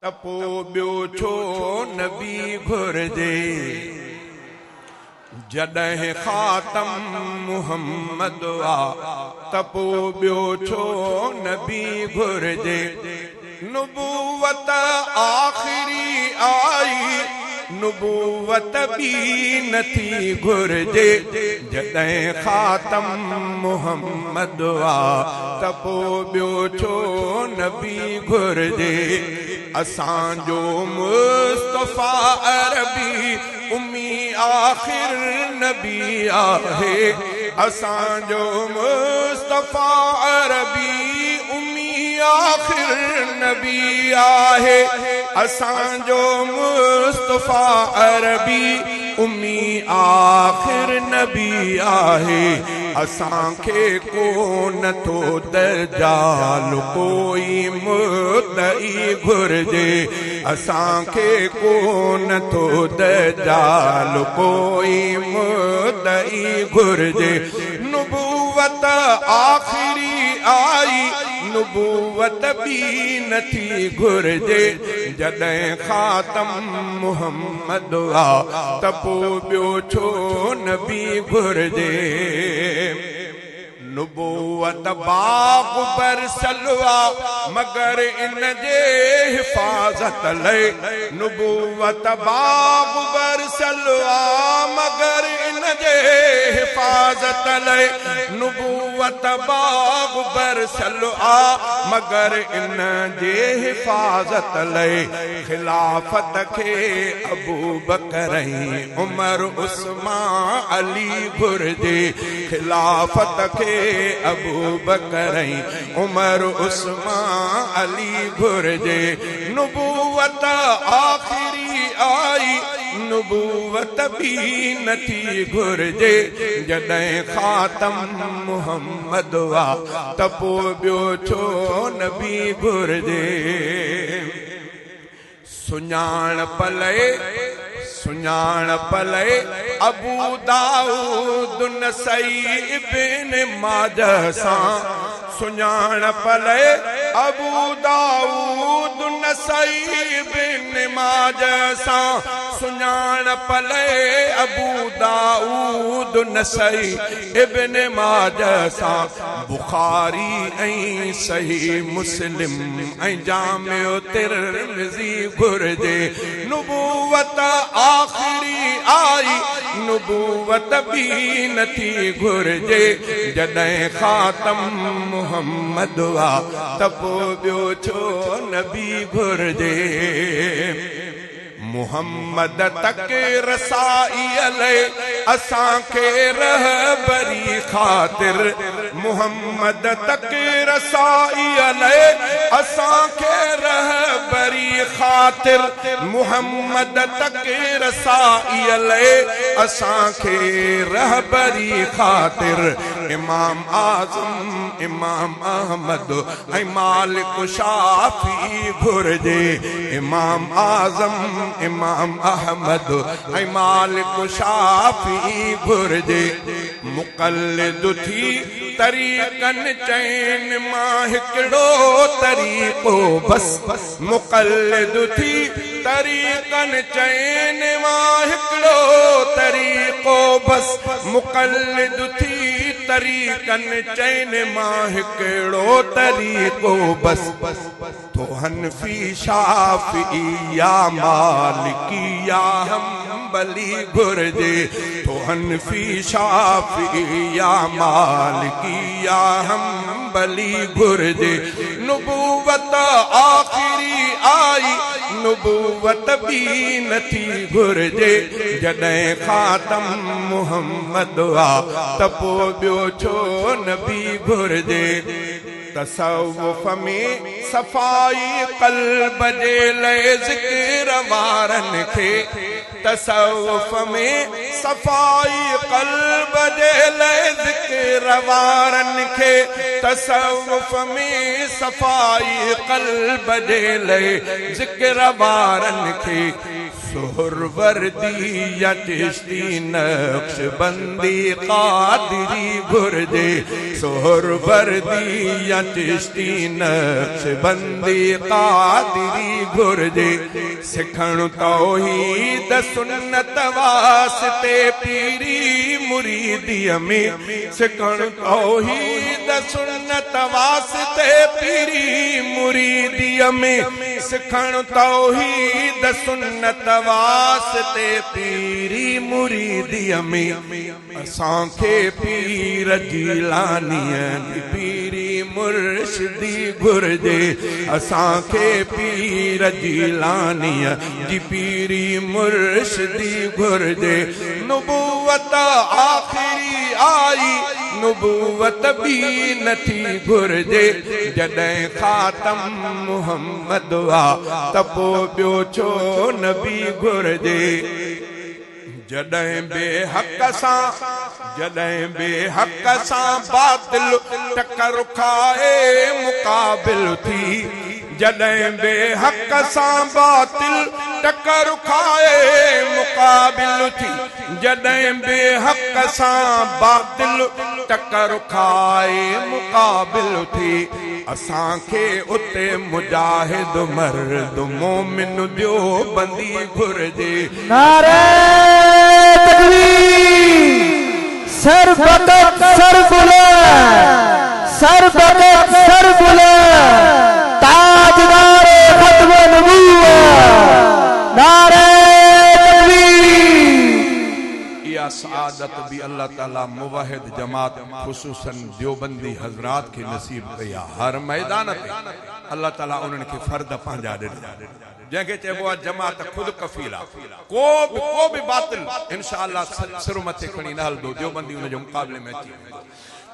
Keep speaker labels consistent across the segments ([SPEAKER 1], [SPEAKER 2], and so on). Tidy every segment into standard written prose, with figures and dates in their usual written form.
[SPEAKER 1] त पोइ ॿियो छो नबी घुर्जे जॾहिं ख़ातम मुहम्मद आ त पोइ ॿियो छो नबी घुर्जे। नुबुवत आख़िरी आई नुबुवत बि नथी घुर्जे जॾहिं ख़ातम मुहम्मद आ त पोइ ॿियो छो नबी घुर्जे। असांजो मुस्तफ़ा अरबी उम्मी आखिर नबी आहे। असांजो मुस्तफ़ा अरबी उम्मी आखिर नबी आहे। असांजो मुस्तफ़ा अरबी उम्मी आखिर नबी आहे। असांखे को नथो दजाल कोई मुदई घुर्जे। असांखे को नथो दजाल कोई मुदई घुर्जे। नुबुवत आखिरी आई नुबुवत भी नथी घुर्जे जॾहिं ख़ातम मुहम्मद आ त पोइ ॿियो छो नबी घुर्जे। नुबुवत बाग़ बरसलवा मगर इन जे हिफ़ाज़त लए। नुबुवत बाग़ बरसलवा मगर इन जे हिफ़ाज़त लए। नुबुवत बाग़ बरसलवा मगर इन जे हिफ़ाज़त लए। खिलाफत खे अबू बकर उमर उस्मान अली घुर्जे। खिलाफत खे अबू बकर उमर उस्मान अली घुर्जे। नुबुवत आखिरी आई नुबुवत भी नथी घुर्जे जॾहिं ख़ातम मुहम्मद आ त पोइ ॿियो छो नबी घुर्जे। सुञाणप लए सुञाणप लए अबू दाऊद नसई इब्न माजा सां। सुञाणप लए अबू दाऊद नसई इब्न माजा सां। सुञाणप लए अबू दाऊद नसई इब्न माजा सां। बुखारी ऐं सही मुस्लिम ऐं जामिओ तिर्मिज़ी घुर्जे। नुबुवत आखिरी आई नुबुवत भी नथी घुर्जे जॾहिं ख़ातम मुहम्मद आ त पोइ ॿियो छो नबी घुर्जे। मुहम्मद तक रसाई लए असांखे रहबरी ख़ातिर। मुहम्मद तक रसाई लए असांखे रहबरी ख़ातिर। मुहम्मद तक रसाई लए असांखे रहबरी ख़ातिर। इमाम आज़म इमाम अहमद ऐं मालिक शाफ़ी घुर्जे। इमाम आज़म इमाम अहमद ऐं मालिक शाफ़ी घुर्जे। मुक़ल्लिद थी तरीक़नि चइनि मां हिकिड़ो तरीक़ो बस। मुक़ल्लिद थी तरीक़नि चइनि मां हिकिड़ो तरीक़ो बस। मुक़ल्लिद थी तरीक़नि चइनि मां हिकिड़ो तरीक़ो बस। तो हनफी शाफ़ी या मालिकी या हम्बली घुर्जे। तो हनफी शाफ़ी या मालिकी या हम्बली घुर्जे। नुबुवत आखिरी आई नुबुवत भी नथी घुर्जे जॾहिं ख़ातम मुहम्मद आ त पोइ ॿियो छो नबी घुर्जे। तसव्वुफ़ में सफ़ाई क़ल्ब जे लाइ ज़िक्र वारनि खे। तसव्वुफ़ में सफ़ाई क़ल्ब जे लाइ ज़िक्र वारन खे तसव्वुफ़ में सफ़ाई क़ल्ब जे लाइ ज़िक्र वारन खे सुहरवर्दी या चिश्ती नक्शबंदी क़ादिरी घुर्जे सुहरवर्दी या चिश्ती नक्शबंदी क़ादिरी घुर्जे सिखण तौहीद सुन्नत वास्ते पीरी मुरीदीअ में सिखण तौहीद सुन्नत वास्ते पीरी मुरीदीअ में सिखण तौहीद सुन्नत वास्ते पीरी मुरीदीअ में असांखे पीर जीलानीअ जी पीरी मुर्शिदी घुर्जे असांखे पीर जीलानीअ जी पीरी मुर्शिदी घुर्जे नुबुवत आखिरी आई नुबुवत भी नथी घुर्जे जॾहिं ख़ातम मुहम्मद आ त पोइ ॿियो छो नबी घुर्जे जॾहिं बेहक सां बातिल टकर खाए मुक़ाबिल थी जॾहिं बेहक सां बातिल टकर खाए मुक़ाबिल थी जॾहिं बेहक सां बातिल टकर खाए मुक़ाबिल थी असांखे उते मुजाहिद मर्द मोमिन ॾियो बंदी घुर्जे
[SPEAKER 2] नारे तकबीर सर बकत सर बुलंद ताजदार खत्म नबूवत नारे तकबीर
[SPEAKER 1] या सआदत भी अल्लाह ताला मुवाहिद जमात खुसूसन देवबंदी हजरात के नसीब कया हर मैदान पे अल्लाह ताला उन्हनि खे फर्द पंहिंजा ॾिना जंहिंखे चइबो आहे जमात खुद कफीला को भी बातिल इंशाअल्लाह सिर मथे खणी न हलंदो देवबंदी उन जे मुक़ाबले में अची वेंदो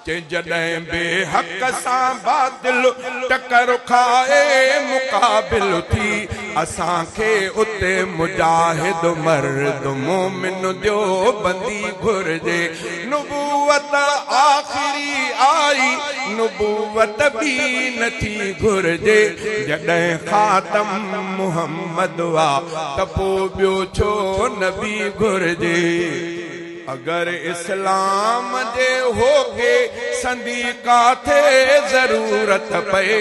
[SPEAKER 1] जॾहिं बेहक सां बातिल टकर खाए मुक़ाबिल थी असांखे उते मुजाहिद मर्द मोमिन ॾियो बंदी घुर्जे नुबुवत आखिरी आई नुबुवत भी नथी घुर्जे जॾहिं ख़ातम मुहम्मद आ त पोइ ॿियो छो नबी घुर्जे अगर इस्लाम जे होके संदी काथे जरूरत पए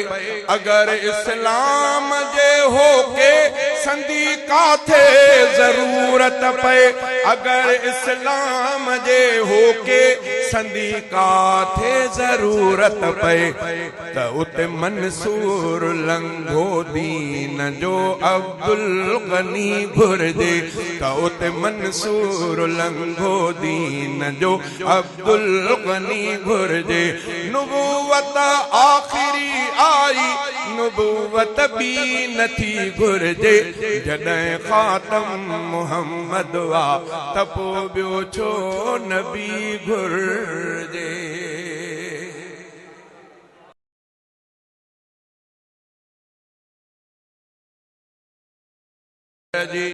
[SPEAKER 1] अगर इस्लाम जे होके संदी काथे जरूरत पए अगर इस्लाम जे होके संदी काथे जरूरत पए त उते मंसूर लंघो दीन जो अब्दुल गनी घुर्जे त उते मंसूर लंघो दीन जो अब्दुल गनी घुर्जे नुबुवत आखिरी आई नुबुवत भी नथी घुर्जे जॾहिं ख़ातम मुहम्मद आ त पोइ ॿियो छो नबी घुर्जे